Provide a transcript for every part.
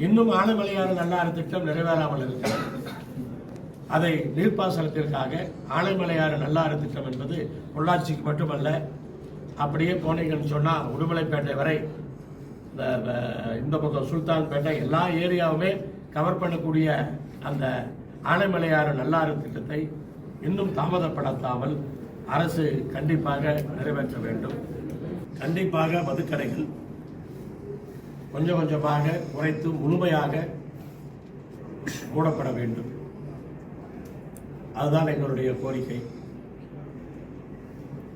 இன்னும் ஆனைமலையாறு நல்லாறு திட்டம் நிறைவேறாமல் இருக்கிறது. அதை நீர்ப்பாசனத்திற்காக ஆனைமலையாறு நல்லாறு திட்டம் என்பது பொள்ளாச்சிக்கு மட்டுமல்ல, அப்படியே போனீங்கன்னு சொன்னா உடுமலைப்பேட்டை வரை, இந்த பக்கம் சுல்தான்பேட்டை எல்லா ஏரியாவுமே கவர் பண்ணக்கூடிய அந்த ஆனைமலையாறு நல்லாறு திட்டத்தை இன்னும் தாமதப்படுத்தாமல் அரசு கண்டிப்பாக நிறைவேற்ற வேண்டும். கண்டிப்பாக மதுக்கடைகள் கொஞ்சம் கொஞ்சமாக குறைத்து முழுமையாக மூடப்பட வேண்டும். அதுதான் எங்களுடைய கோரிக்கை.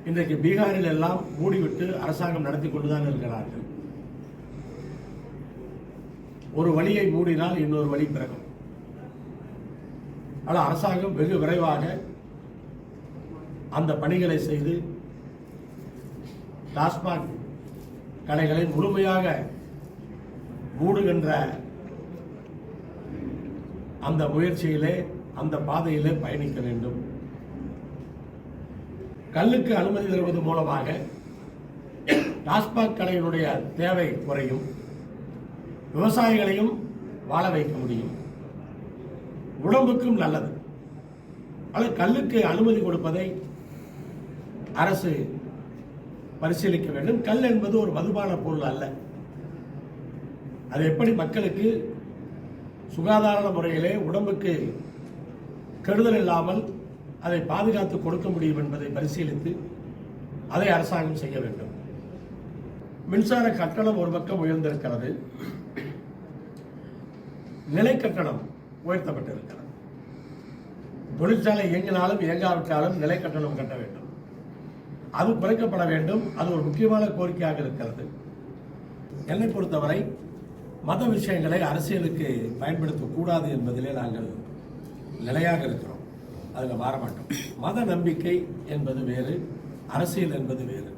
இன்றைக்கு பீகாரில் எல்லாம் மூடிவிட்டு அரசாங்கம் நடத்தி கொண்டுதான் இருக்கிறார்கள். ஒரு வழியை மூடினால் இன்னொரு வழி பிறகும். ஆனால் அரசாங்கம் வெகு விரைவாக அந்த பணிகளை செய்து டாஸ்மாக் கடைகளை முழுமையாக மூடுகின்ற அந்த முயற்சியிலே, அந்த பாதையிலே பயணிக்க வேண்டும். கல்லுக்கு அனுமதி தருவது மூலமாக டாஸ்மாக் கடையினுடைய தேவை குறையும், விவசாயிகளையும் வாழ வைக்க முடியும், உடம்புக்கும் நல்லது. ஆனால் கல்லுக்கு அனுமதி கொடுப்பதை அரசு பரிசீலிக்க வேண்டும். கல் என்பது ஒரு மதுபான பொருள் அல்ல. அது எப்படி மக்களுக்கு சுகாதார முறையிலே உடம்புக்கு கெடுதல் இல்லாமல் அதை பாதுகாத்து கொடுக்க முடியும் என்பதை பரிசீலித்து அதை அரசாங்கம் செய்ய வேண்டும். மின்சார கட்டணம் ஒரு பக்கம் உயர்ந்திருக்கிறது, நிலை கட்டணம் உயர்த்தப்பட்டிருக்கிறது. தொழிற்சாலை இயங்கினாலும் இயங்காவிட்டாலும் நிலை கட்டணம் கட்ட வேண்டும். அது குறைக்கப்பட வேண்டும். அது ஒரு முக்கியமான கோரிக்கையாக இருக்கிறது. என்னை பொறுத்தவரை மத விஷயங்களை அரசியலுக்கு பயன்படுத்தக்கூடாது என்பதிலே நாங்கள் நிலையாக இருக்கிறோம். அதில் மாறமாட்டோம். மத நம்பிக்கை என்பது வேறு, அரசியல் என்பது வேறு.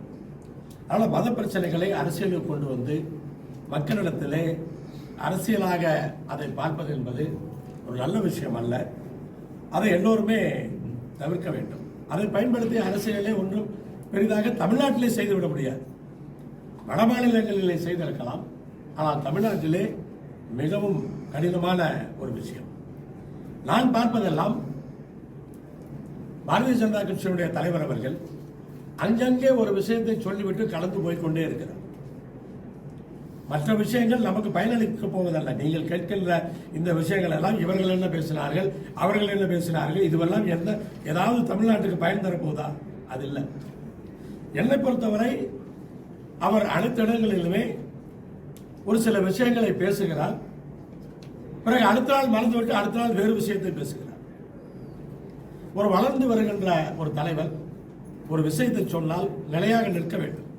அதனால் மத பிரச்சனைகளை அரசியலுக்கு கொண்டு வந்து மக்களிடத்திலே அரசியலாக அதை பார்ப்பது என்பது ஒரு நல்ல விஷயம் அல்ல. அதை எல்லோருமே தவிர்க்க வேண்டும். அதை பயன்படுத்தி அரசியலே ஒன்றும் பெரிதாக தமிழ்நாட்டிலே செய்துவிட முடியாது. வட மாநிலங்களிலே செய்திருக்கலாம். ஆனால் தமிழ்நாட்டிலே மிகவும் கடினமான ஒரு விஷயம். நான் பார்ப்பதெல்லாம் பாரதிய ஜனதா கட்சியினுடைய தலைவர் அவர்கள் அங்கங்கே ஒரு விஷயத்தை சொல்லிவிட்டு கலந்து போய்கொண்டே இருக்கிறார். மற்ற விஷயங்கள் நமக்கு பயனளிக்க போவதல்ல. நீங்கள் கேட்கின்ற இந்த விஷயங்கள் எல்லாம் இவர்கள் என்ன பேசினார்கள், அவர்கள் என்ன பேசினார்கள், இதுவெல்லாம் ஏதாவது தமிழ்நாட்டுக்கு பயன் தரப்போதா? அது இல்லை. என்னை பொறுத்தவரை அவர் அனைத்து இடங்களிலுமே ஒரு சில விஷயங்களை பேசுகிறார், பிறகு அடுத்த நாள் மறந்துவிட்டு அடுத்த நாள் வேறு விஷயத்தை பேசுகிறார். ஒரு வளர்ந்து வருகின்ற ஒரு தலைவர் ஒரு விஷயத்தை சொன்னால் நிலையாக நிற்க வேண்டும்.